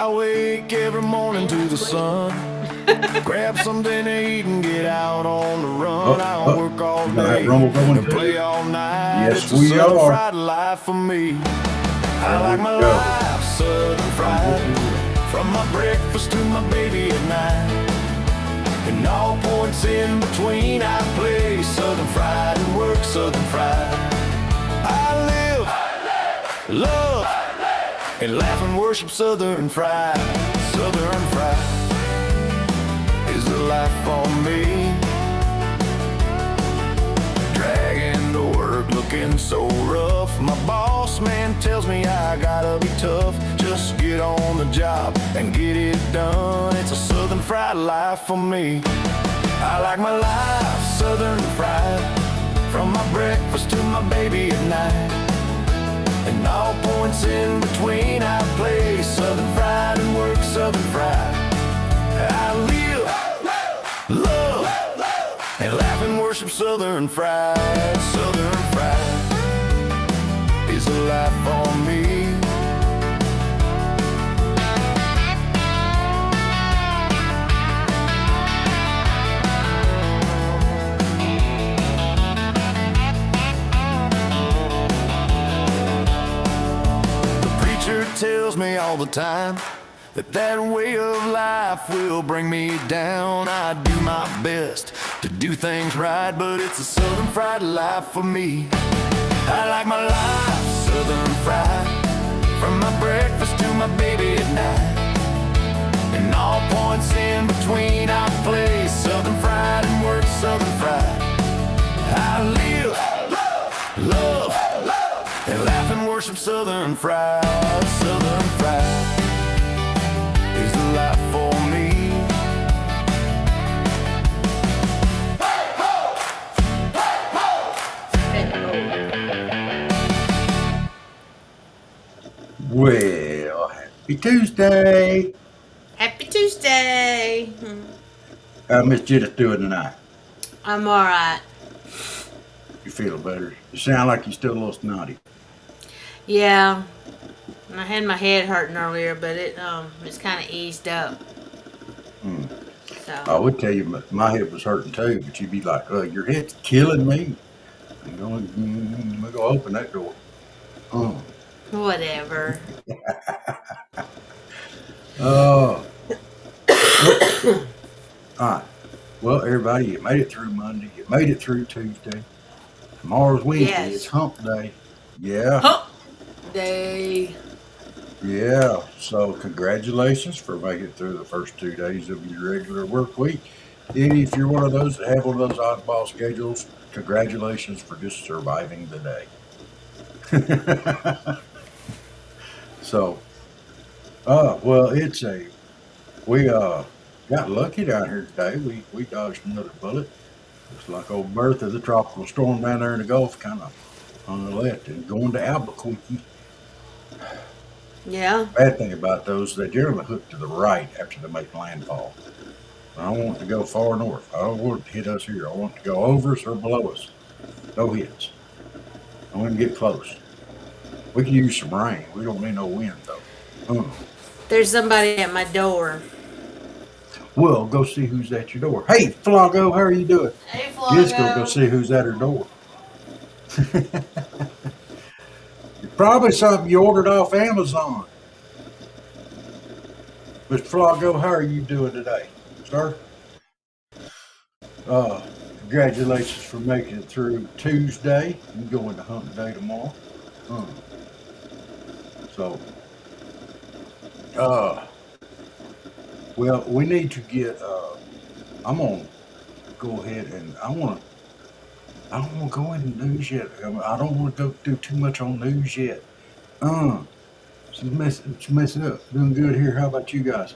I wake every morning to the sun. Grab something to eat and get out on the run. I don't work all day and play all night. Yes, it's a we Southern are. fried life for me. I like my life Southern fried, from my breakfast to my baby at night. And all points in between, I play Southern fried and work Southern fried. I live, love, and laugh and worship Southern fried. Southern fried is the life for me. Dragging to work looking so rough. My boss man tells me I gotta be tough. Just get on the job and get it done. It's a Southern fried life for me. I like my life Southern fried, from my breakfast to my baby at night. And all points in between, I play Southern fried and work Southern fried. I live, love, and laugh and worship Southern fried. Southern fried is a life for me. Tells me all the time that way of life will bring me down. I do my best to do things right, but it's a Southern fried life for me. I like my life Southern fried, from my breakfast to my baby at night. And all points in between, I play Southern fried and work Southern fried. I live, love, and laugh and worship Southern fried. Southern fried is the life for me. Well, happy Tuesday. Happy Tuesday. How Miss Judith doing tonight? I'm all right. You feel better? You sound like you're still a little snotty. Yeah, I had my head hurting earlier, but it's kind of eased up. So I would tell you my head was hurting too, but you'd be like, your head's killing me. I'm going to go open that door. whatever. Oh. All right. Well, everybody, you made it through Monday. You made it through Tuesday. Tomorrow's Wednesday. Yes. It's hump day. Yeah. Hump day. Yeah. So congratulations for making it through the first 2 days of your regular work week. And if you're one of those that have one of those oddball schedules, congratulations for just surviving the day. So, well, we got lucky down here today. We dodged another bullet. It's like old Bertha, the tropical storm down there in the Gulf, kind of on the left and going to Albuquerque. Yeah. Bad thing about those, they generally hook to the right after they make landfall. I don't want it to go far north. I don't want it to hit us here. I want it to go over us or below us. No hits. I want to get close. We can use some rain. We don't need no wind, though. There's somebody at my door. Well, go see who's at your door. Hey, Flago, how are you doing? Hey, Flago. Just go see who's at her door. Probably something you ordered off Amazon. Mr. Flago, how are you doing today, sir? Congratulations for making it through Tuesday. I'm going to hump day tomorrow. Well, we need to get, I'm going to go ahead and I don't want to go into news yet. I don't want to go do too much on news yet. It's messing up. Doing good here. How about you guys?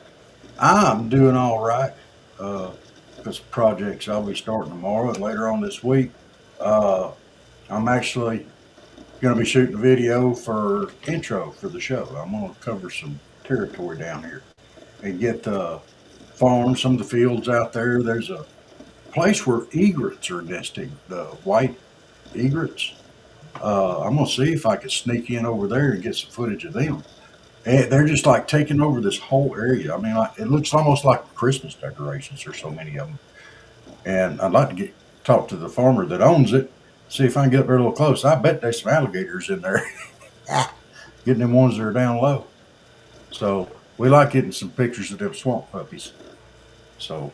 I'm doing all right. Because projects I'll be starting tomorrow and later on this week. I'm actually going to be shooting a video for intro for the show. I'm going to cover some territory down here and get the farms, some of the fields out there. There's a place where egrets are nesting, the white egrets. I'm going to see if I can sneak in over there and get some footage of them. And they're just like taking over this whole area. I mean, like, it looks almost like Christmas decorations. There's so many of them. And I'd like to talk to the farmer that owns it, see if I can get up there a little close. I bet there's some alligators in there, getting them ones that are down low. So we like getting some pictures of them swamp puppies. So,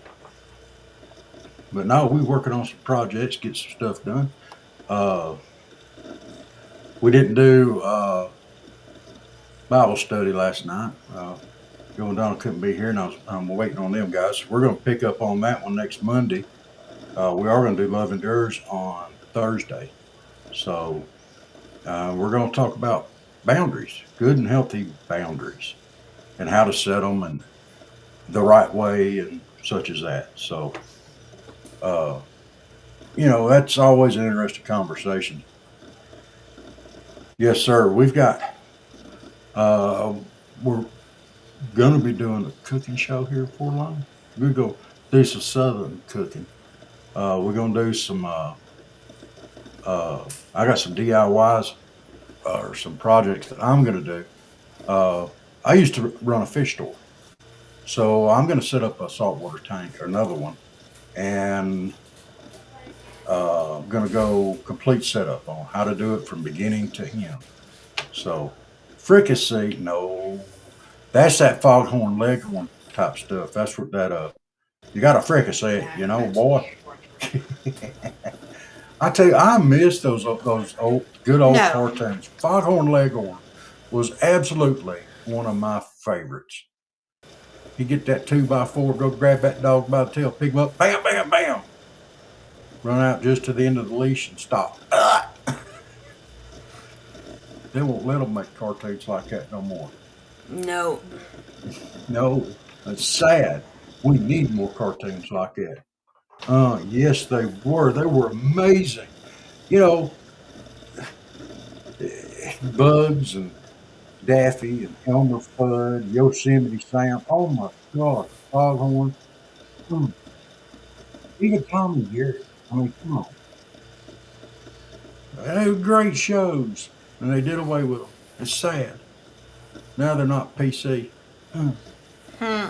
but no, we're working on some projects, get some stuff done. Uh, we didn't do Bible study last night. Joe and Donna couldn't be here, and I'm waiting on them guys. We're going to pick up on that one next Monday. We are going to do Love Endures on Thursday. So we're going to talk about boundaries, good and healthy boundaries, and how to set them and the right way and such as that. So, that's always an interesting conversation. Yes, sir. We're going to be doing a cooking show here before long. We're going to do some Southern cooking. We're going to do some, I got some DIYs or some projects that I'm going to do. I used to run a fish store. So I'm going to set up a saltwater tank or another one. And I'm going to go complete setup on how to do it from beginning to end. So fricassee, no. That's that foghorn leghorn type stuff. That's what that you got to fricassee it, boy. I tell you, I miss those old good old No. cartoons. Foghorn Leghorn was absolutely one of my favorites. You get that 2x4, go grab that dog by the tail, pick him up, bam, bam, bam. Run out just to the end of the leash and stop. They won't let them make cartoons like that no more. No. No, it's sad. We need more cartoons like that. Yes, they were. They were amazing. You know, Bugs and Daffy and Elmer Fudd, Yosemite Sam. Oh my God, Foghorn. Hmm. Even Tom and Jerry. I mean, come on. They were great shows, and they did away with them. It's sad. Now they're not PC. Hmm. Hmm.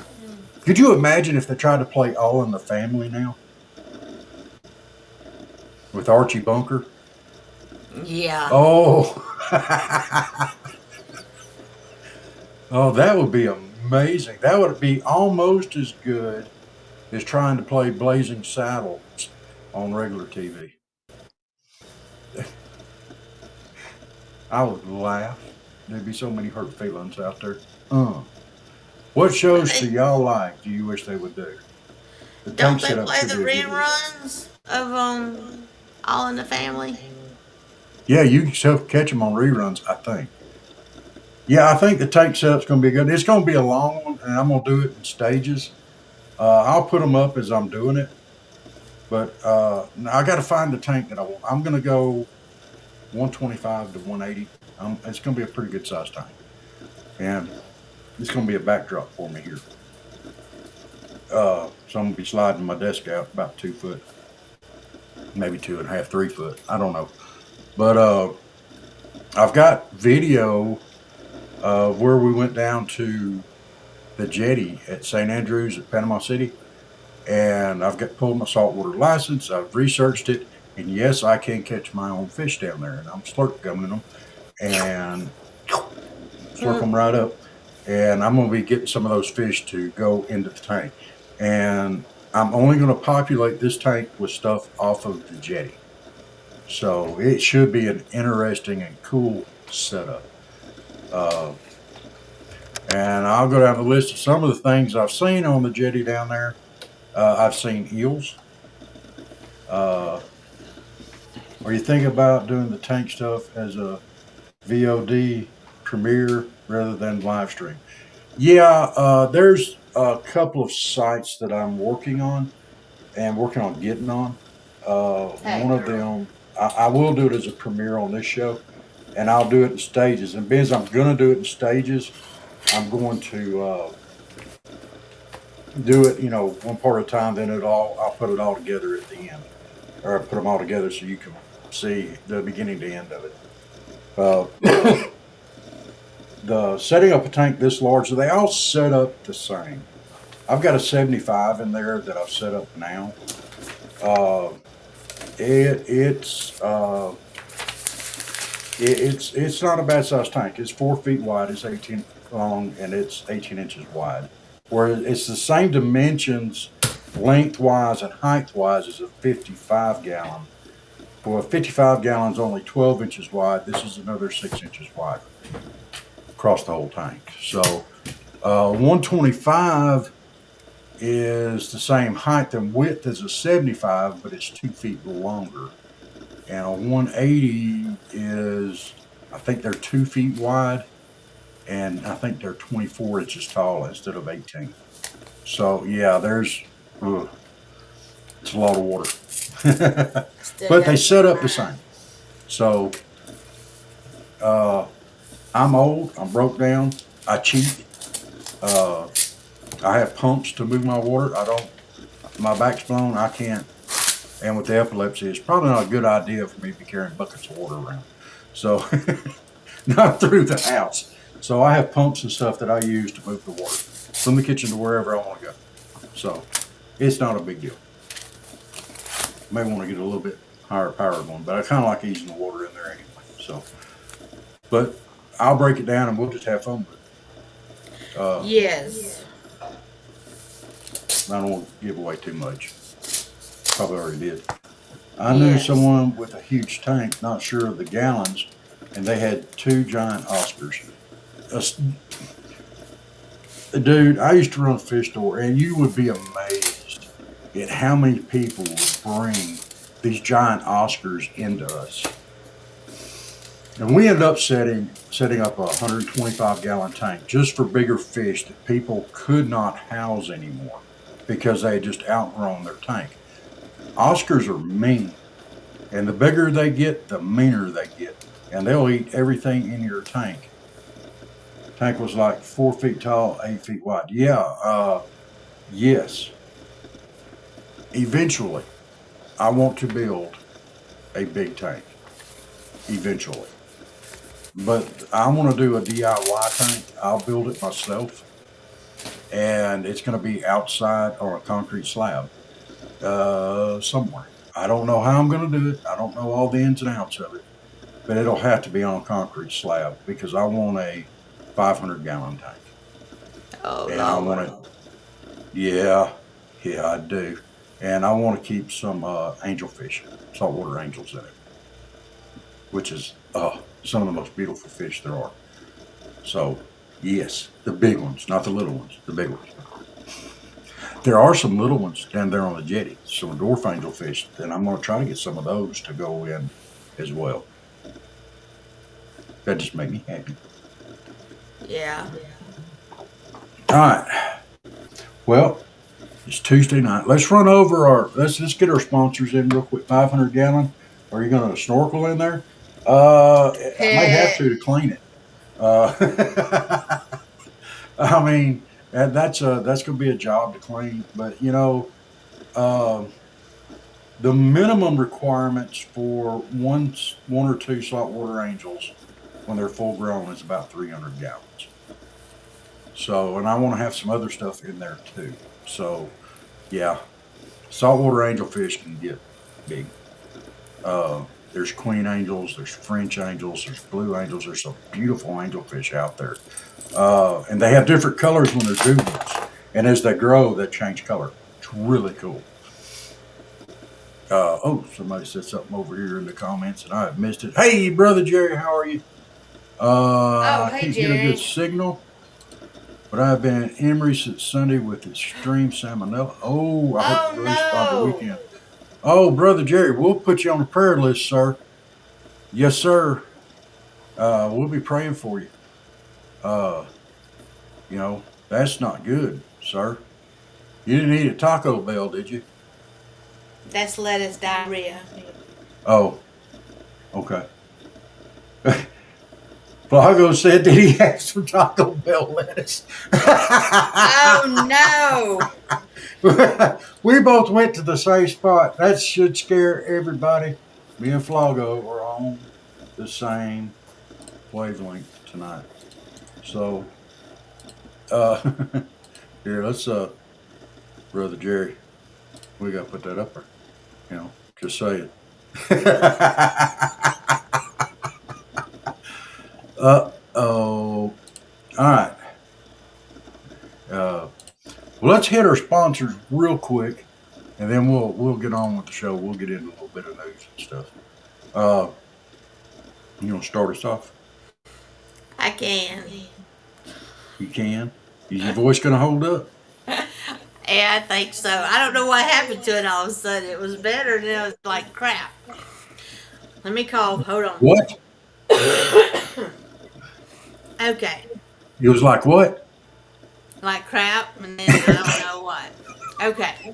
Could you imagine if they tried to play All in the Family now with Archie Bunker? Yeah. Oh, oh, that would be amazing. That would be almost as good as trying to play Blazing Saddles on regular TV. I would laugh. There'd be so many hurt feelings out there. What shows do y'all like? Do you wish they would do? The Don't tank they setup play should the be a good one. reruns of All in the Family? Yeah, you can still catch them on reruns, I think. Yeah, I think the tank setup's going to be good. It's going to be a long one, and I'm going to do it in stages. I'll put them up as I'm doing it. But I got to find the tank that I want. I'm going to go 125 to 180. It's going to be a pretty good size tank. And it's going to be a backdrop for me here. So I'm going to be sliding my desk out about 2 foot, maybe 2.5, 3 foot. I don't know. But I've got video of where we went down to the jetty at St. Andrews at Panama City. And I've pulled my saltwater license. I've researched it. And yes, I can catch my own fish down there. And I'm slurp gumming them and slurp them right up. And I'm going to be getting some of those fish to go into the tank. And I'm only going to populate this tank with stuff off of the jetty. So it should be an interesting and cool setup. And I'll go down the list of some of the things I've seen on the jetty down there. I've seen eels. Are you thinking about doing the tank stuff as a VOD premiere rather than live stream? Yeah, there's a couple of sites that I'm working on and working on getting on. One of them, I will do it as a premiere on this show, and I'll do it in stages. And because I'm going to do it in stages, I'm going to do it, one part at a time. Then I'll put it all together at the end, or put them all together so you can see the beginning to end of it. the setting up a tank this large, they all set up the same. I've got a 75 in there that I've set up now. It's not a bad sized tank. It's 4 feet wide, it's 18 long, and it's 18 inches wide. Whereas it's the same dimensions lengthwise and height-wise as a 55 gallon. For a 55 gallon's only 12 inches wide. This is another 6 inches wide across the whole tank. So 125 is the same height and width as a 75, but it's 2 feet longer. And a 180 is, I think they're 2 feet wide, and I think they're 24 inches tall instead of 18. So yeah, it's a lot of water. But they set up the same. So I'm old, I'm broke down, I cheat. I have pumps to move my water. My back's blown, I can't. And with the epilepsy, it's probably not a good idea for me to be carrying buckets of water around. So, not through the house. So I have pumps and stuff that I use to move the water from the kitchen to wherever I want to go. So, it's not a big deal. May want to get a little bit higher powered one, but I kind of like easing the water in there anyway. So, but I'll break it down and we'll just have fun with it. Yes. I don't want to give away too much. Probably already did. I knew someone with a huge tank, not sure of the gallons, and they had 2 giant Oscars. Dude, I used to run a fish store, and you would be amazed at how many people would bring these giant Oscars into us. And we ended up setting up a 125 gallon tank just for bigger fish that people could not house anymore because they had just outgrown their tank. Oscars are mean, and the bigger they get, the meaner they get, and they'll eat everything in your tank. Tank was like 4 feet tall, 8 feet wide. Yeah, yes. Eventually, I want to build a big tank. Eventually. But I want to do a DIY tank. I'll build it myself, and it's going to be outside on a concrete slab. Somewhere. I don't know how I'm going to do it. I don't know all the ins and outs of it, but it'll have to be on a concrete slab because I want a 500 gallon tank. Oh, and I want it. Yeah, I do. And I want to keep some angelfish, saltwater angels in it, which is some of the most beautiful fish there are. So, yes, the big ones, not the little ones, the big ones. There are some little ones down there on the jetty, some dwarf angelfish, and I'm going to try to get some of those to go in as well. That just made me happy. Yeah. All right. Well, it's Tuesday night. Let's run over let's get our sponsors in real quick. 500 gallon. Are you going to snorkel in there? I may have to clean it. I mean, that's going to be a job to clean. But you know, the minimum requirements for one or two saltwater angels when they're full grown is about 300 gallons. So, and I want to have some other stuff in there too. So, yeah, saltwater angelfish can get big. There's queen angels, there's French angels, there's blue angels. There's some beautiful angelfish out there. And they have different colors when they're juveniles. And as they grow, they change color. It's really cool. Somebody said something over here in the comments and I have missed it. Hey, Brother Jerry, how are you? I can't get a good signal. But I've been in Emory since Sunday with extreme salmonella. Oh, I hope you released by the weekend. Oh, Brother Jerry, we'll put you on the prayer list, sir. Yes, sir. We'll be praying for you. You know, that's not good, sir. You didn't eat a Taco Bell, did you? That's lettuce diarrhea. Oh, okay. Blago said that he had some Taco Bell lettuce. Oh, no. We both went to the same spot. That should scare everybody. Me and Flago are on the same wavelength tonight. So, here, let's, Brother Jerry, we got to put that up there. You know, just say it. Oh. All right. Uh, well, let's hit our sponsors real quick, and then we'll get on with the show. We'll get into a little bit of news and stuff. Uh, you want to start us off? I can. You can. Is your voice going to hold up? Yeah, I think so. I don't know what happened to it all of a sudden. It was better, and then it was like crap. Let me call. Hold on. What? Okay. It was like what? Like crap, and then I don't know what. Okay.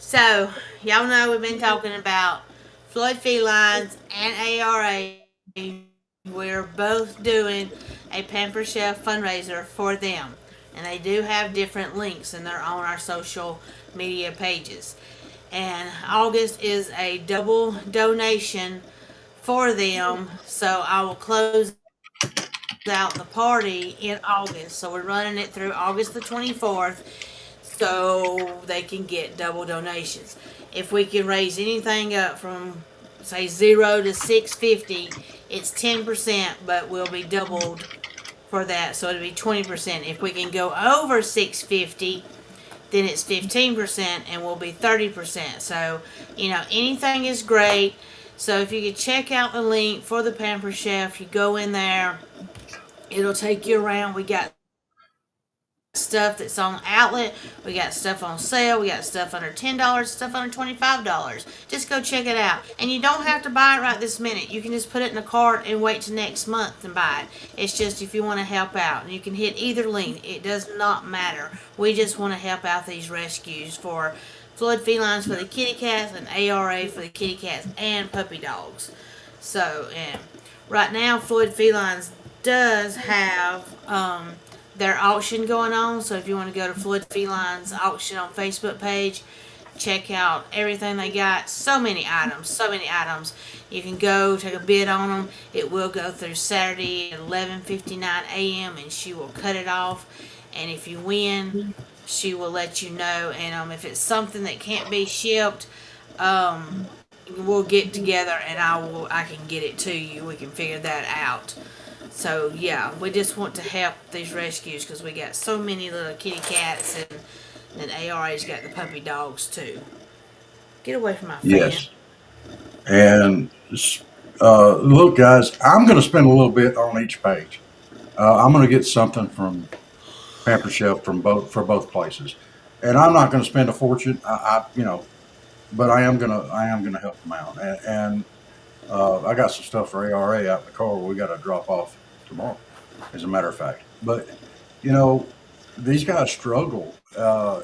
So, y'all know we've been talking about Floyd Felines and ARA. We're both doing a Pamper Chef fundraiser for them. And they do have different links, and they're on our social media pages. And August is a double donation for them, so I will close out the party in August. So we're running it through August the 24th so they can get double donations. If we can raise anything up from say 0 to 650, it's 10%, but will be doubled for that, so it'll be 20%. If we can go over 650, then it's 15% and will be 30%. So, anything is great. So if you could check out the link for the Pamper Chef, you go in there, it'll take you around. We got stuff that's on outlet, we got stuff on sale, we got stuff under $10, stuff under $25. Just go check it out, and you don't have to buy it right this minute. You can just put it in a cart and wait till next month and buy it. It's just if you want to help out, and you can hit either link. It does not matter. We just want to help out these rescues for Floyd Felines for the kitty cats and ARA for the kitty cats and puppy dogs. So, right now Floyd Felines does have their auction going on. So if you want to go to Floyd Felines auction on Facebook page, check out everything they got. So many items, so many items. You can go take a bid on them. It will go through Saturday at 11:59 a.m. and she will cut it off. And if you win, she will let you know. And if it's something that can't be shipped, we'll get together and I can get it to you. We can figure that out. So yeah, we just want to help these rescues because we got so many little kitty cats, and then ARA's got the puppy dogs too. Get away from my fan. Yes. And look, guys, I'm going to spend a little bit on each page. I'm going to get something from Pamper Chef for both places, and I'm not going to spend a fortune. But I am gonna help them out, and I got some stuff for ARA out in the car. We got to drop off tomorrow, as a matter of fact. But these guys struggle. They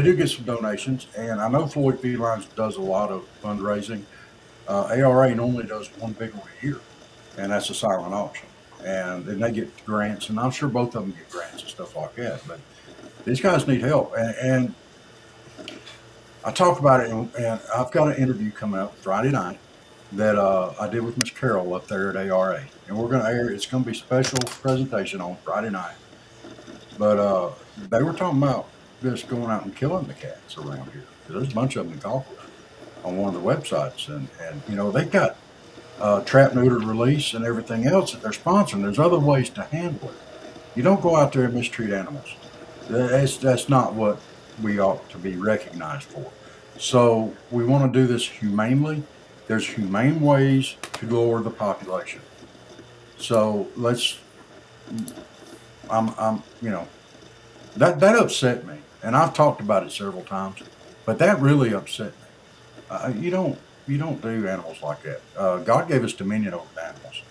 do get some donations, and I know Floyd Felines does a lot of fundraising. ARA normally does one big one a year, and that's a silent auction. And then they get grants, and I'm sure both of them get grants and stuff like that. But these guys need help, and I talked about it, and I've got an interview coming up Friday night that I did with Miss Carol up there at ARA, and we're going to air. It's going to be a special presentation on Friday night. But they were talking about just going out and killing the cats around here. There's a bunch of them in Colquitt on one of the websites, and they've got trap, neuter, release, and everything else that they're sponsoring. There's other ways to handle it. You don't go out there and mistreat animals. That's not what we ought to be recognized for. So we want to do this humanely. There's humane ways to lower the population. So that upset me, and I've talked about it several times, but that really upset me. You don't do animals like that. God gave us dominion over animals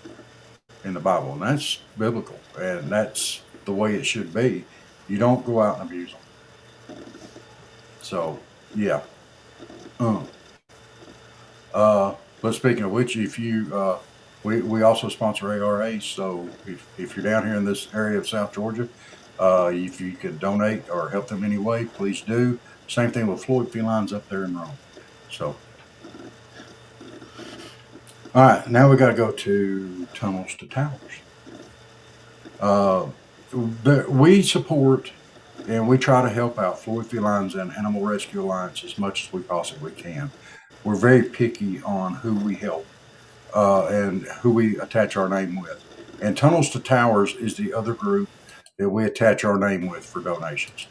in the Bible, and that's biblical, and that's the way it should be. You don't go out and abuse them. So, yeah. But speaking of which, if you, we also sponsor ARA. So if you're down here in this area of South Georgia, if you could donate or help them any way, please do. Same thing with Floyd Felines up there in Rome. So, all right, now we got to go to Tunnels to Towers. Uh, we support and we try to help out Floyd Felines and Animal Rescue Alliance as much as we possibly can. We're very picky on who we help and who we attach our name with. And Tunnels to Towers is the other group that we attach our name with for donations,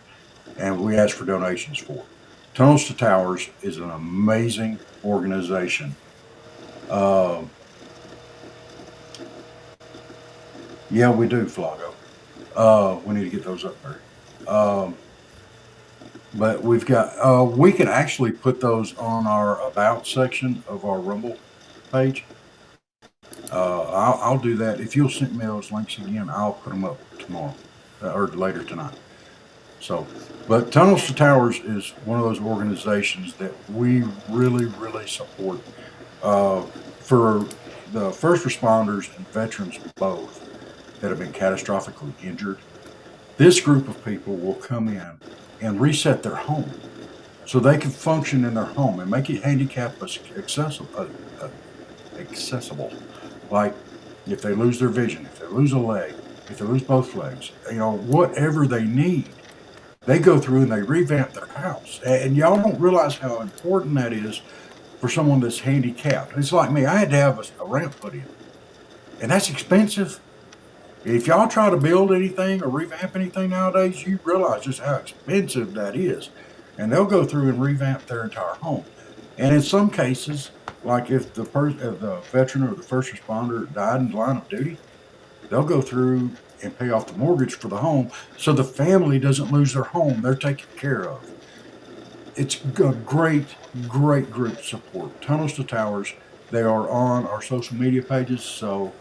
and we ask for donations for. Tunnels to Towers is an amazing organization. Uh, yeah, we do, Flago. We need to get those up there. But we've got, we can actually put those on our About section of our Rumble page. I'll do that. If you'll send me those links again, I'll put them up tomorrow or later tonight. So, but Tunnels to Towers is one of those organizations that we really, really support for the first responders and veterans both that have been catastrophically injured. This group of people will come in and reset their home so they can function in their home and make it handicap accessible. Like if they lose their vision, if they lose a leg, if they lose both legs, whatever they need, they go through and they revamp their house. And y'all don't realize how important that is for someone that's handicapped. It's like me. I had to have a ramp put in, and that's expensive. If y'all try to build anything or revamp anything nowadays, you realize just how expensive that is. And they'll go through and revamp their entire home. And in some cases, like if the veteran or the first responder died in the line of duty, they'll go through and pay off the mortgage for the home so the family doesn't lose their home. They're taken care of. It's a great, great group support. Tunnels to Towers, they are on our social media pages. So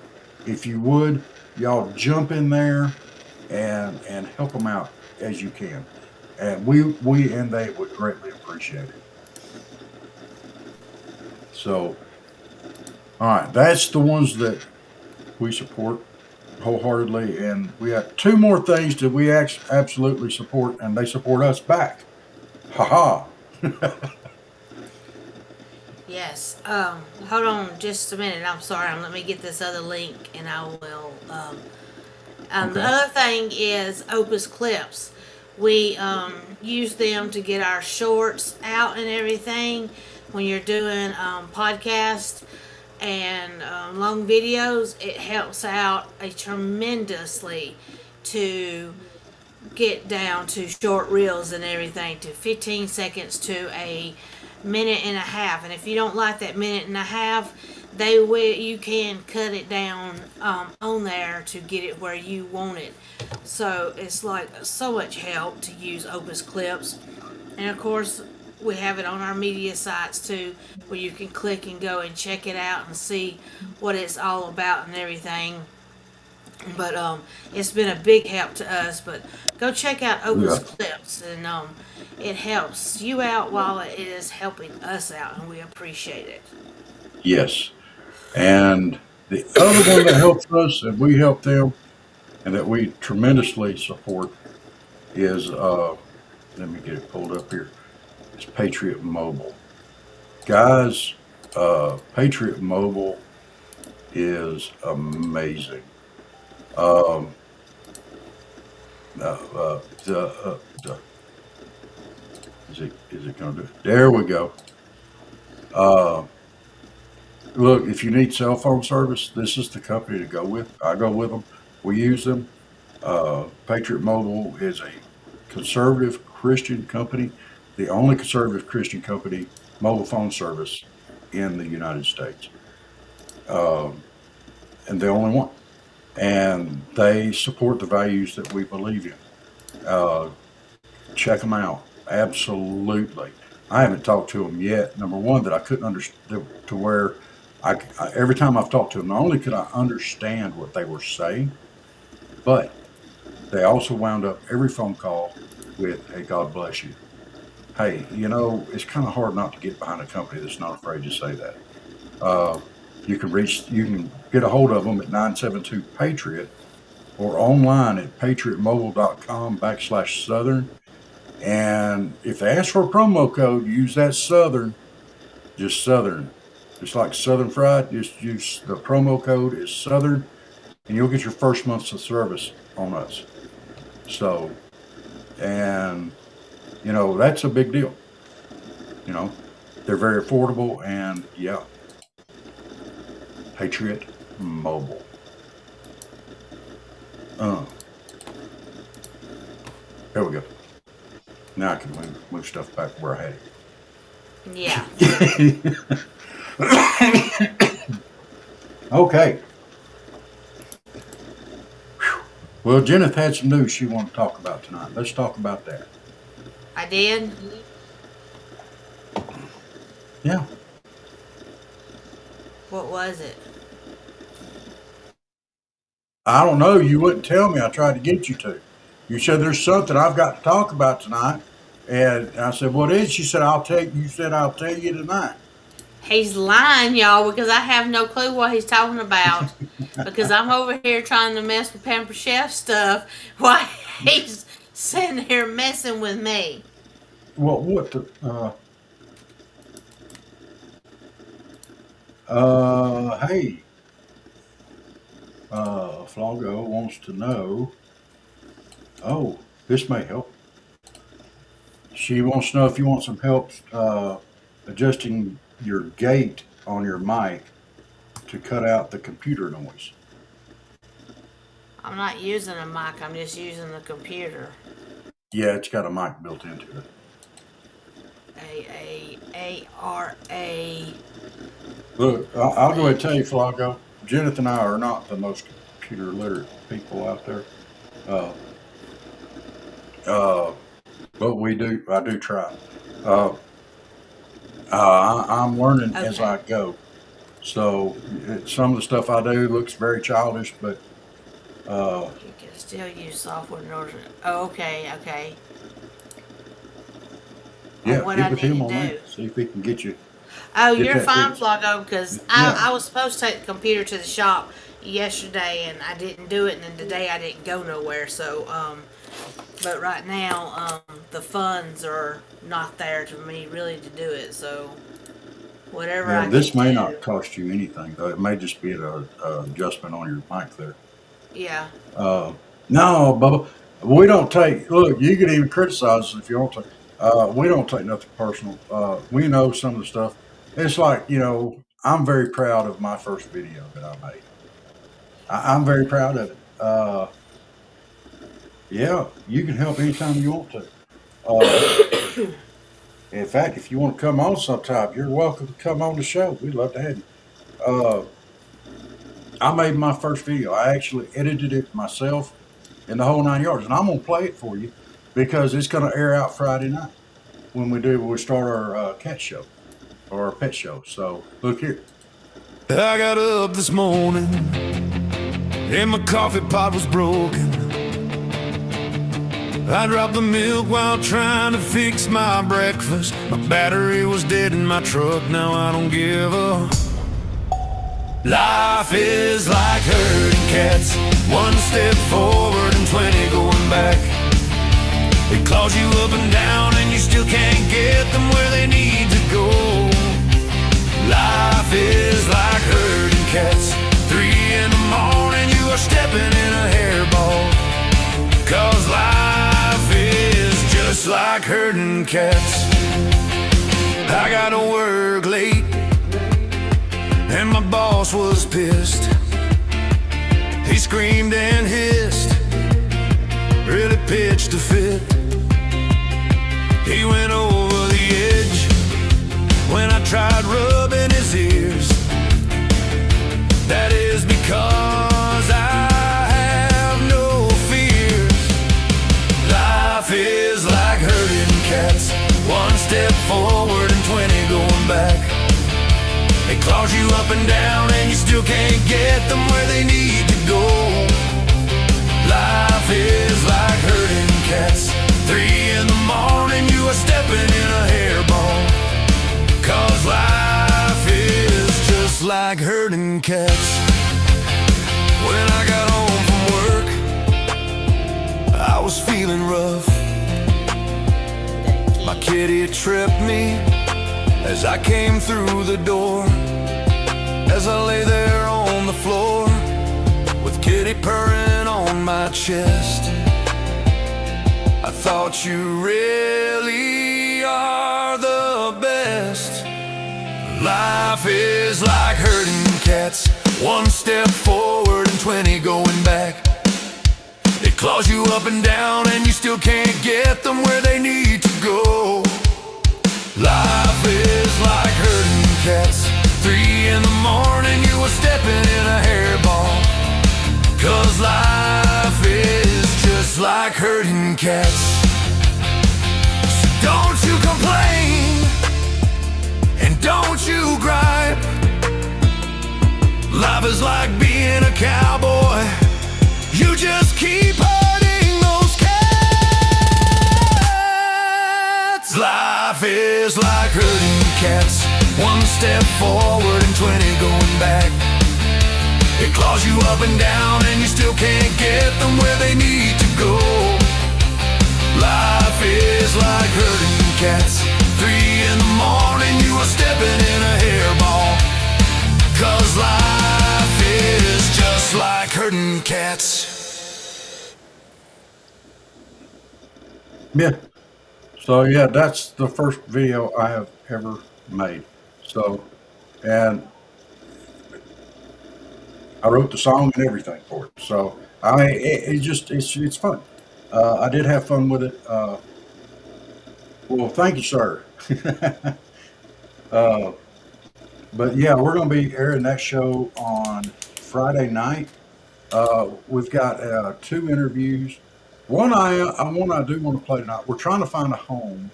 if you would, y'all jump in there and help them out as you can. And we and they would greatly appreciate it. So, all right, that's the ones that we support wholeheartedly. And we have two more things that we absolutely support, and they support us back. Ha ha. Yes. Hold on just a minute. I'm sorry. Let me get this other link and I will. The Okay. other thing is Opus Clips. We use them to get our shorts out and everything when you're doing podcasts and long videos. It helps out a tremendously to get down to short reels and everything, to 15 seconds to a minute and a half. And if you don't like that minute and a half, you can cut it down on there to get it where you want it. So it's like so much help to use Opus Clips. And of course, we have it on our media sites too, where you can click and go and check it out and see what it's all about and everything. But it's been a big help to us. But go check out Opus Yeah. Clips, and it helps you out while it is helping us out, and we appreciate it. Yes. And the other one that helps us and we help them and that we tremendously support is, let me get it pulled up here. It's Patriot Mobile. Guys, Patriot Mobile is amazing. Um, the is it going to do it? There we go. Uh, Look, if you need cell phone service, this is the company to go with. I go with them. We use them. Patriot Mobile is a conservative Christian company, the only conservative Christian company mobile phone service in the United States, um, and the only one. And they support the values that we believe in. Uh, Check them out. Absolutely. I haven't talked to them yet. Number one, that I couldn't understand to where every time I've talked to them, not only could I understand what they were saying, but they also wound up every phone call with, "Hey, God bless you." Hey, it's kind of hard not to get behind a company that's not afraid to say that. Uh, you can get a hold of them at 972 Patriot or online at patriotmobile.com/Southern. And if they ask for a promo code, use that Southern, just Southern. Just like Southern Fried, just use the promo code is Southern, and you'll get your first month's of service on us. So, and you know, that's a big deal. You know, they're very affordable, and yeah, Patriot Mobile. There we go. Now I can move stuff back where I had it. Yeah. Okay. Whew. Well, Jeneth had some news she wanted to talk about tonight. Let's talk about that. I did. Yeah. What was it? I don't know. You wouldn't tell me. I tried to get you to. You said there's something I've got to talk about tonight. And I said, what is it? She said, I'll tell you. You said, I'll tell you tonight. He's lying, y'all, because I have no clue what he's talking about. Because I'm over here trying to mess with Pamper Chef stuff while he's sitting here messing with me. Well, what the, hey, Flago wants to know, oh, this may help. She wants to know if you want some help, adjusting your gate on your mic to cut out the computer noise. I'm not using a mic, I'm just using the computer. Yeah, it's got a mic built into it. A-A-A-R-A. Look, I'll go ahead and tell you, Flago, Jeneth and I are not the most computer literate people out there. But I do try. I'm learning as I go. So some of the stuff I do looks very childish, but you can still use software in order to, oh, okay. Yeah, what get I with need him to on do. that. See if he can get you. Oh, Get you're that fine, fixed. Flago, because Yeah. I was supposed to take the computer to the shop yesterday, and I didn't do it, and then today I didn't go nowhere, so, but right now, the funds are not there for me really to do it, so whatever I Yeah, this can may do. not cost you anything, though. It may just be an adjustment on your mic there. Yeah. No, Bubba, we don't take. Look, you can even criticize us if you want to. We don't take nothing personal. We know some of the stuff. It's like, you know, I'm very proud of my first video that I made. I'm very proud of it. Yeah, you can help anytime you want to. In fact, if you want to come on sometime, you're welcome to come on the show. We'd love to have you. I made my first video. I actually edited it myself in the whole 9 yards. And I'm going to play it for you because it's going to air out Friday night when we start our cat show or our pet show. So look here. I got up this morning and my coffee pot was broken. I dropped the milk while trying to fix my breakfast. My battery was dead in my truck, now I don't give a. Life is like herding cats, 1 step forward and 20 going back. It claws you up and down and you still can't get them where they need to go. Life is like herding cats, 3 in the morning you are stepping in a hairball. 'Cause life is just like herding cats. I got to work late and my boss was pissed. He screamed and hissed, really pitched a fit. He went over the edge when I tried rubbing his ears. That is because I have no fears. Life is like herding cats, 1 step forward and 20 going back. It claws you up and down and you still can't get them where they need to go. Life is like herding cats, 3 in the morning you are stepping in a hairball. 'Cause life is just like herding cats. When I got home from work, I was feeling rough. My kitty tripped me as I came through the door. As I lay there on the floor with kitty purring on my chest. I thought you really are the best. Life is like herding cats, one step forward and 20 going back. It claws you up and down and you still can't get them where they need to go. Life is like herding cats, 3 in the morning you were stepping in a hairball. 'Cause life is just like herding cats. So don't you complain and don't you gripe. Life is like being a cowboy, you just keep herding those cats. Life is like herding cats, one step forward and 20 going back. It claws you up and down and you still can't get them where they need to go. Life is like herding cats, 3 in the morning you are stepping in a hairball. 'Cause life is just like herding cats. Yeah. So yeah, that's the first video I have ever made. So, and I wrote the song and everything for it. So it's fun. I did have fun with it. Well, thank you, sir. But yeah, we're going to be airing that show on Friday night. We've got 2 interviews. One I do want to play tonight. We're trying to find a home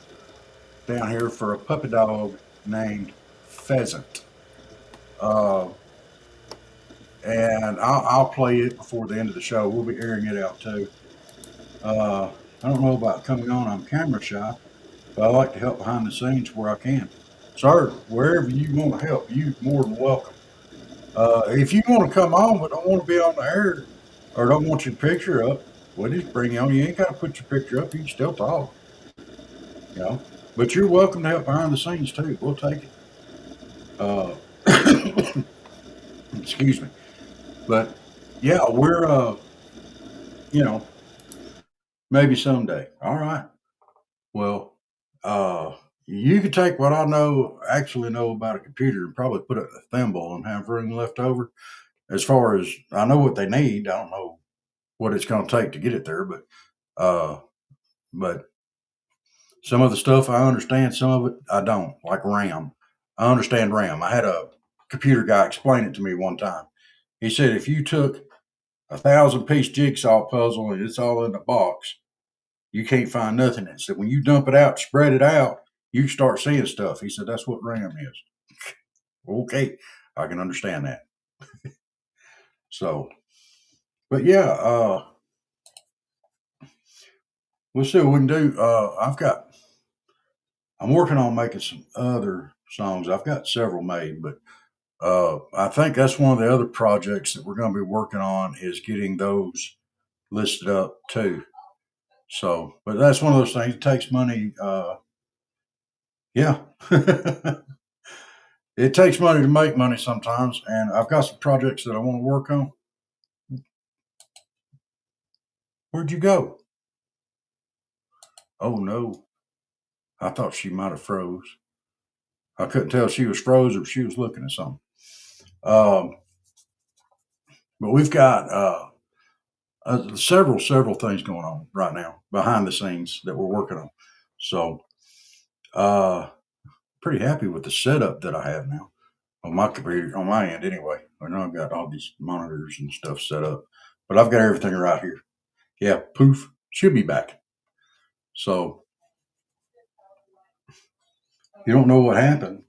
down here for a puppy dog named Pheasant. And I'll play it before the end of the show. We'll be airing it out too. I don't know about coming on. I'm camera shy, but I like to help behind the scenes where I can. Sir, wherever you want to help, you're more than welcome. If you want to come on but don't want to be on the air or don't want your picture up, we'll just bring you on. You ain't got to put your picture up. You can still talk. You know, but you're welcome to help behind the scenes too. We'll take it. Excuse me. But yeah, we're you know, maybe someday. All right. Well, you could take what I actually know about a computer and probably put it in a thimble and have room left over. As far as I know what they need, I don't know what it's going to take to get it there, but some of the stuff I understand, some of it I don't, like RAM. I understand RAM. I had a computer guy explain it to me one time. He said if you took a 1,000-piece jigsaw puzzle and it's all in the box, you can't find nothing. It said when you dump it out, spread it out, you start seeing stuff. He said that's what RAM is. Okay, I can understand that. So, but yeah, we'll see what we can do. I'm working on making some other songs. I've got several made, but I think that's one of the other projects that we're going to be working on is getting those listed up too. So, but that's one of those things. It takes money. Yeah. It takes money to make money sometimes. And I've got some projects that I want to work on. Where'd you go? Oh no. I thought she might have froze. I couldn't tell if she was froze or if she was looking at something. But we've got several things going on right now behind the scenes that we're working on. So, pretty happy with the setup that I have now on my computer, on my end anyway. I know I've got all these monitors and stuff set up, but I've got everything right here. Yeah, poof, she'll be back. So, you don't know what happened.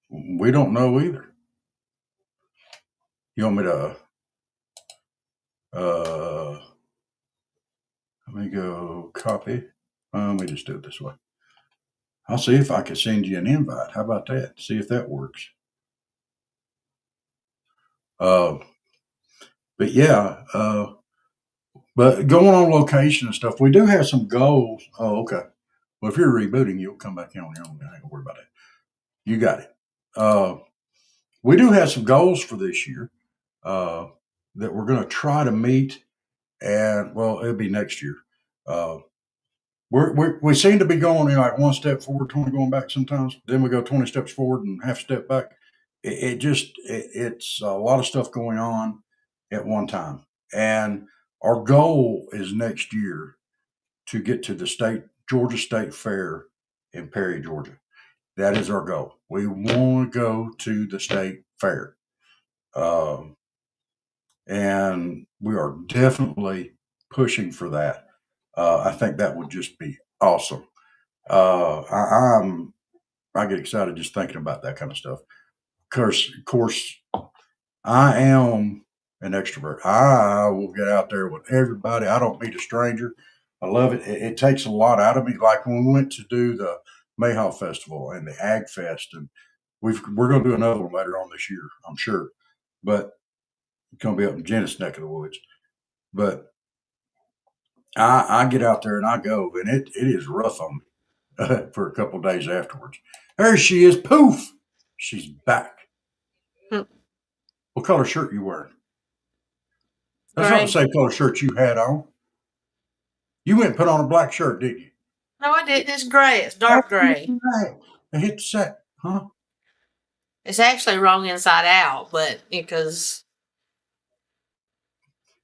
We don't know either. You want me to, let me go copy. Let me just do it this way. I'll see if I can send you an invite. How about that? See if that works. But yeah, but going on location and stuff, we do have some goals. Oh, okay. Well, if you're rebooting, you'll come back in on your own. I ain't gonna worry about that. You got it. We do have some goals for this year. that we're going to try to meet, and well, it'll be next year. Uh, we seem to be going like one step forward, 20 going back sometimes. Then we go 20 steps forward and half step back. It's a lot of stuff going on at one time. And our goal is next year to get to the Georgia State Fair in Perry, Georgia. That is our goal. We want to go to the state fair. Um, and we are definitely pushing for that. I think that would just be awesome. I get excited just thinking about that kind of stuff. Of course, I am an extrovert. I will get out there with everybody. I don't meet a stranger. I love it. It takes a lot out of me. Like when we went to do the Mayhaw Festival and the Ag Fest, and we're going to do another one later on this year, I'm sure. But it's going to be up in Jenna's neck of the woods. But I get out there and I go, and it is rough on me for a couple of days afterwards. There she is. Poof. She's back. Hmm. What color shirt you wearing? That's not Gray. the same color shirt you had on. You went and put on a black shirt, didn't you? No, I didn't. It's gray. It's dark gray. Right. I hit the set, huh? It's actually wrong inside out, but because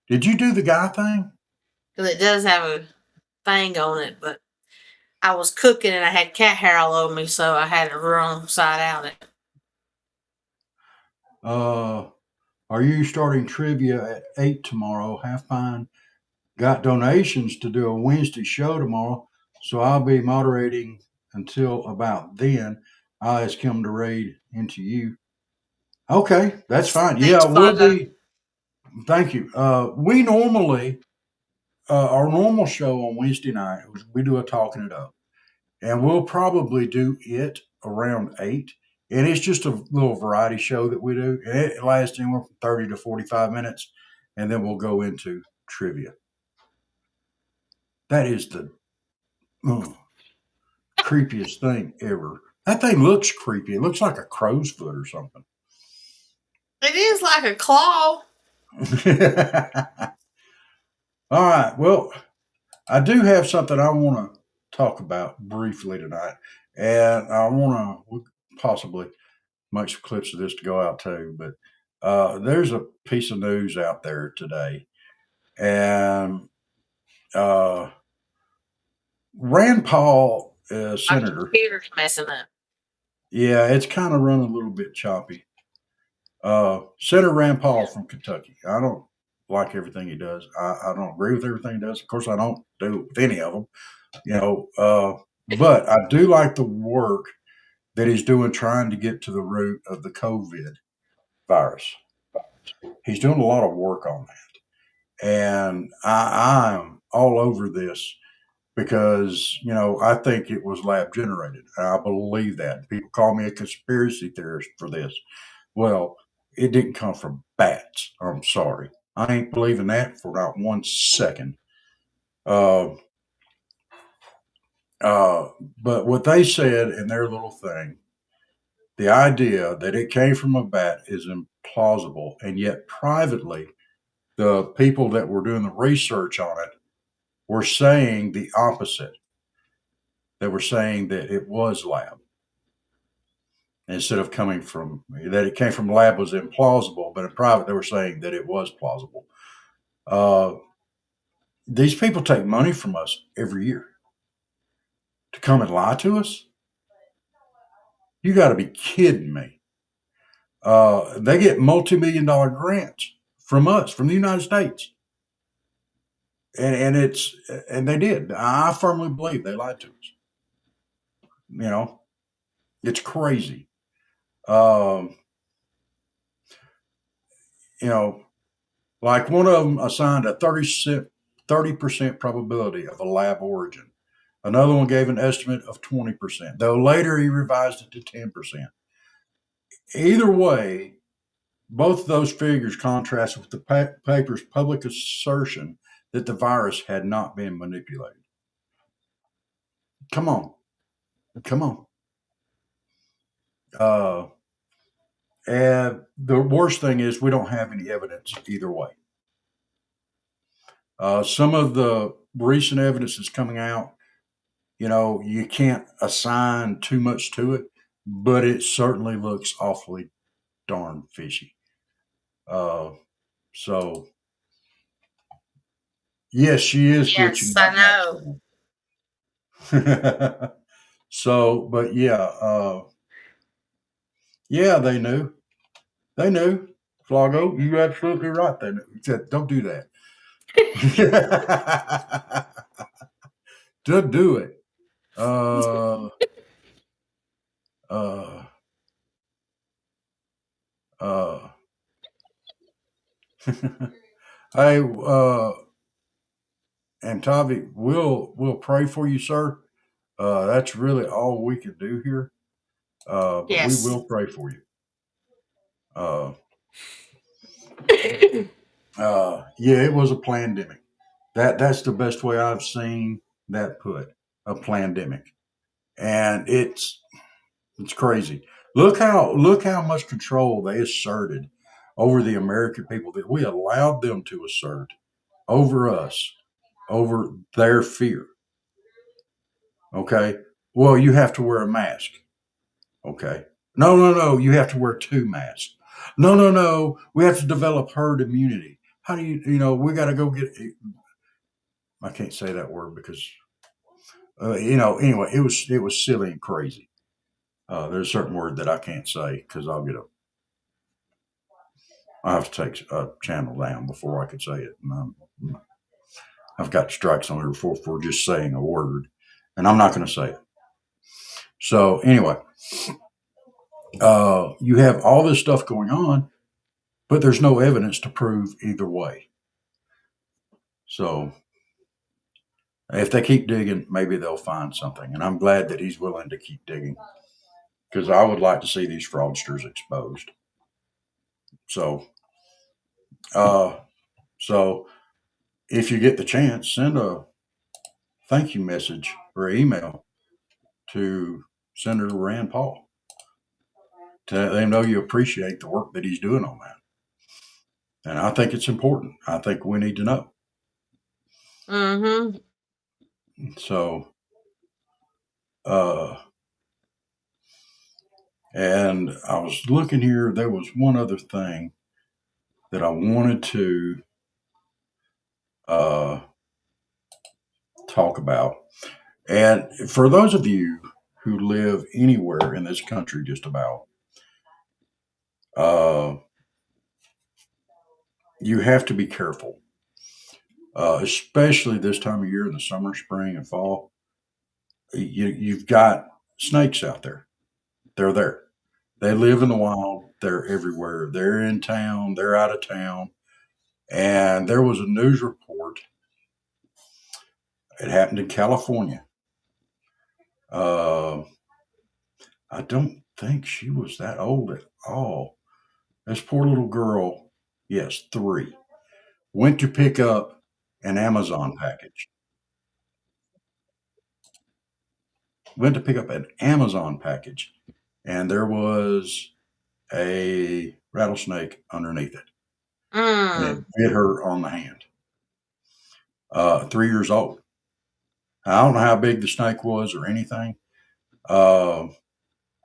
Did you do the guy thing? it does have a thing on it, but I was cooking and I had cat hair all over me, so I had it wrong side out. Are you starting trivia at 8 tomorrow? Half Pine got donations to do a Wednesday show tomorrow, so I'll be moderating until about then. I'll ask him to raid into you. Okay, that's fine. Thanks, Yeah, we'll Fonda. be. Thank you. We normally, our normal show on Wednesday night, we do a Talking It Up. And we'll probably do it around 8. And it's just a little variety show that we do. And it lasts anywhere from 30 to 45 minutes. And then we'll go into trivia. That is the creepiest thing ever. That thing looks creepy. It looks like a crow's foot or something. It is like a claw. All right. Well, I do have something I want to talk about briefly tonight. And I want to possibly make some clips of this to go out too. But there's a piece of news out there today. And Rand Paul, My Senator, computer's messing up. yeah, it's kind of running a little bit choppy. Senator Rand Paul from Kentucky. I don't like everything he does. I don't agree with everything he does. Of course, I don't do it with any of them, you know. But I do like the work that he's doing trying to get to the root of the COVID virus. He's doing a lot of work on that. And I'm all over this because, I think it was lab generated. I believe that. People call me a conspiracy theorist for this. Well, it didn't come from bats. I'm sorry. I ain't believing that for not 1 second. But what they said in their little thing, the idea that it came from a bat is implausible. And yet, privately, the people that were doing the research on it were saying the opposite. They were saying that it was lab. Instead of that it came from lab was implausible, but in private they were saying that it was plausible. These people take money from us every year to come and lie to us. You got to be kidding me. They get multi-million-dollar grants from us, from the United States. And they did. I firmly believe they lied to us. It's crazy. Um, like one of them assigned a 30% probability of a lab origin. Another one gave an estimate of 20%, though later he revised it to 10%. Either way, both of those figures contrast with the paper's public assertion that the virus had not been manipulated. Come on. And the worst thing is we don't have any evidence either way. Some of the recent evidence that's coming out, you can't assign too much to it, but it certainly looks awfully darn fishy. Uh, so yes, she is Yes, glitching I right know. now. So, but yeah, yeah, they knew. They knew. Flago, you're absolutely right. They knew. He said, "Don't do that." Don't do it. Uh, uh, uh. Hey, and Tavi, we'll pray for you, sir. That's really all we can do here. But we Yes. will pray for you. Uh, yeah, it was a pandemic. That's the best way I've seen that put, a pandemic, and it's crazy. Look how much control they asserted over the American people, that we allowed them to assert over us, over their fear. Okay, well, you have to wear a mask. Okay, no, no, no, you have to wear two masks. No, no, no, we have to develop herd immunity. How do we got to go get. I can't say that word because anyway, it was silly and crazy. There's a certain word that I can't say because I have to take a channel down before I can say it. And I've got strikes on there for just saying a word, and I'm not going to say it. So anyway, you have all this stuff going on, but there's no evidence to prove either way. So if they keep digging, maybe they'll find something. And I'm glad that he's willing to keep digging, because I would like to see these fraudsters exposed. So, uh, so if you get the chance, send a thank you message or email to Senator Rand Paul to let him know you appreciate the work that he's doing on that. And I think it's important. I think we need to know. Mm-hmm. So, uh, and I was looking here. There was one other thing that I wanted to uh, talk about. And for those of you who live anywhere in this country, just about, uh, you have to be careful, especially this time of year in the summer, spring, and fall. You've got snakes out there. They're there. They live in the wild. They're everywhere. They're in town. They're out of town. And there was a news report. It happened in California. Uh, I don't think she was that old at all. This poor little girl, yes, 3, went to pick up an Amazon package. Went to pick up an Amazon package, and there was a rattlesnake underneath it, and it Mm. bit her on the hand. 3 years old. I don't know how big the snake was or anything, uh,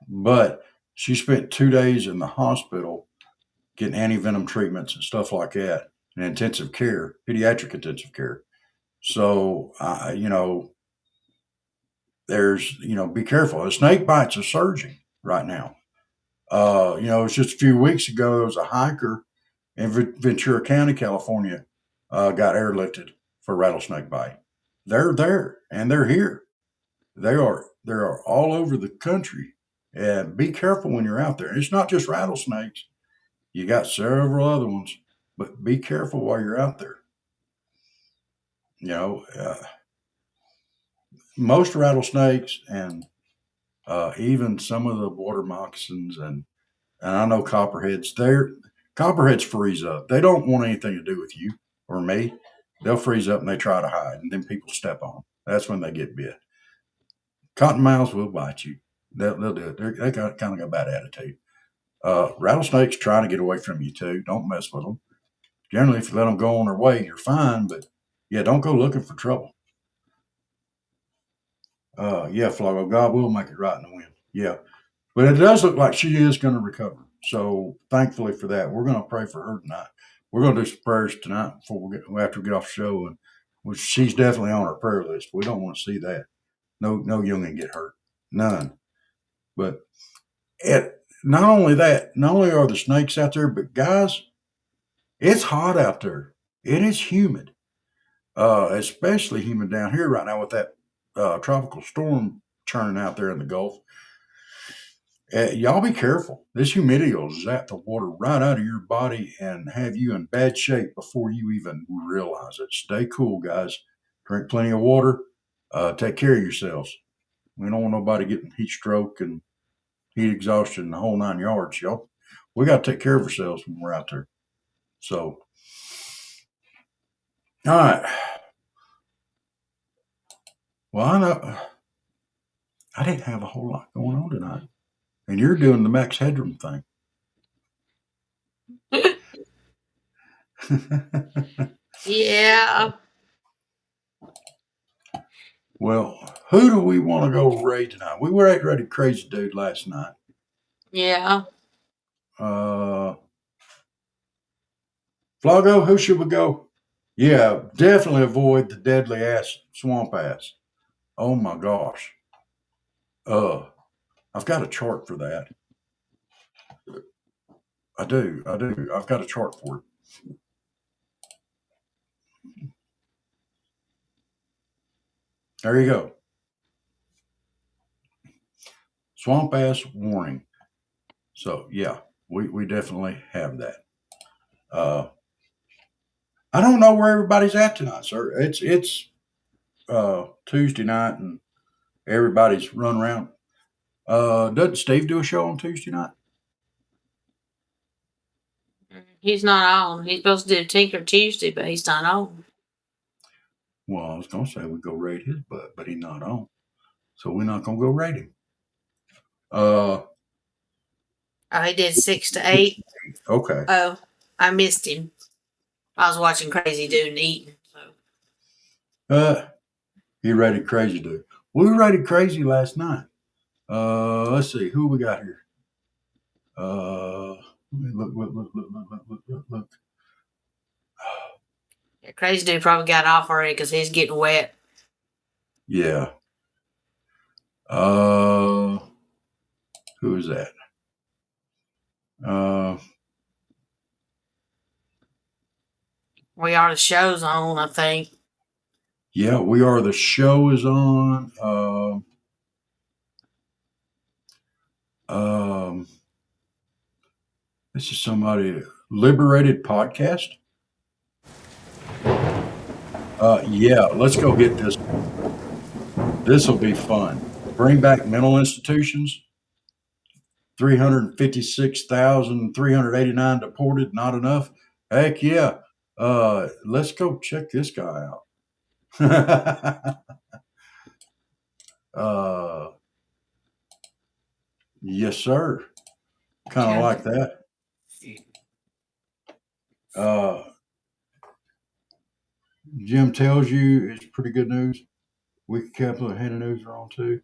but she spent 2 days in the hospital getting anti-venom treatments and stuff like that in intensive care, pediatric intensive care. So, be careful. The snake bites are surging right now. It's just a few weeks ago, there was a hiker in Ventura County, California, got airlifted for rattlesnake bite. They're there and they're here. They are all over the country. And be careful when you're out there. It's not just rattlesnakes. You got several other ones, but be careful while you're out there. You know, most rattlesnakes and even some of the water moccasins and I know copperheads. Copperheads freeze up. They don't want anything to do with you or me. They'll freeze up and they try to hide, and then people step on them. That's when they get bit. Cottonmouths will bite you. They'll do it. They got kind of a bad attitude. Rattlesnakes try to get away from you too. Don't mess with them. Generally, if you let them go on their way, you're fine. But Yeah, don't go looking for trouble. Yeah, Flago, God will make it right in the wind. Yeah. But it does look like she is going to recover. So thankfully for that, we're going to pray for her tonight. We're going to do some prayers tonight before after we get off the show, and she's definitely on our prayer list. We don't want to see that. No youngin get hurt, none. But not only that, not only are the snakes out there, but guys, it's hot out there. It is humid, especially humid down here right now with that tropical storm churning out there in the Gulf. Y'all be careful. This humidity will zap the water right out of your body and have you in bad shape before you even realize it. Stay cool, guys. Drink plenty of water. Take care of yourselves. We don't want nobody getting heat stroke and heat exhaustion and the whole 9 yards, y'all. We got to take care of ourselves when we're out there. So, all right. Well, I know I didn't have a whole lot going on tonight, and you're doing the Max Headroom thing. Yeah. Well, who do we want to go raid tonight? We were ready Crazy Dude last night. Yeah. Flago, who should we go? Yeah, definitely avoid the deadly ass swamp ass. Oh my gosh. I've got a chart for that. I do. I've got a chart for it. There you go. Swamp ass warning. So yeah, we definitely have that. I don't know where everybody's at tonight, sir. It's Tuesday night and everybody's run around. Doesn't Steve do a show on Tuesday night? He's not on. He's supposed to do Tinker Tuesday, but he's not on. Well, I was gonna say we go raid his butt, but he's not on, so we're not gonna go raid him. Oh, he did 6 to 8. Okay. Oh, I missed him. I was watching Crazy Dude and eating. So. He rated Crazy Dude. We rated Crazy last night. Let's see who we got here. Look. Yeah, Crazy Dude probably got off already because he's getting wet. Yeah. Who is that? We are the show's on, I think. Yeah, we are. The show is on. This is somebody Liberated Podcast. Yeah, let's go get this. This will be fun. Bring back mental institutions. 356,389 deported. Not enough. Heck yeah. Let's go check this guy out. Yes, sir. Kind of like that. Jim tells you it's pretty good news. Wiki Capital and Hand of News are on too.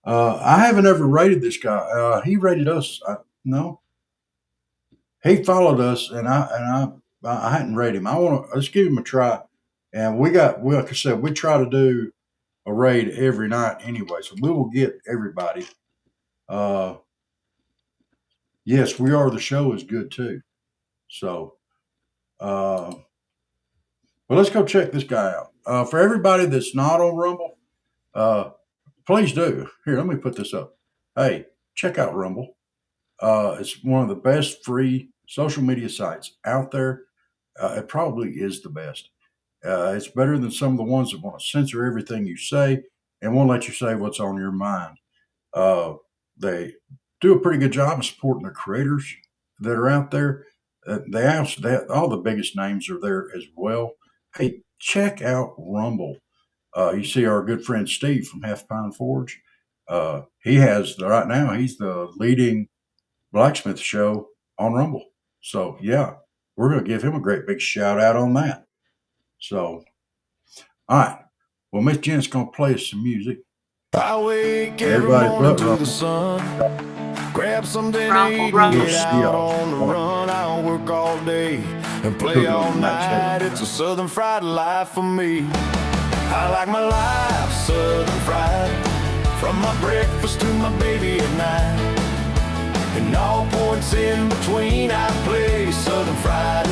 I haven't ever rated this guy. He rated us. No, he followed us, and I hadn't rated him. Let's give him a try. And like I said, we try to do a raid every night anyway, so we will get everybody. Yes, we are. The show is good too. So, well, let's go check this guy out. For everybody that's not on Rumble, please do. Here, let me put this up. Hey, check out Rumble. It's one of the best free social media sites out there. It probably is the best. It's better than some of the ones that want to censor everything you say and won't let you say what's on your mind. They do a pretty good job of supporting the creators that are out there. All the biggest names are there as well. Hey, check out Rumble. You see our good friend Steve from Half Pound Forge. He has right now. He's the leading blacksmith show on Rumble. So yeah, we're going to give him a great big shout out on that. So All right. Well, Miss Jen's gonna play us some music. I wake every Everybody morning but to the Ruffle. sun, grab something to Ruffle, eat and ruffle. We'll get see out y'all. on the run. I'll work all day and play Cook all up Max night. Head. It's a southern fried life for me. I like my life southern fried, from my breakfast to my baby at night. And all points in between, I play southern fried.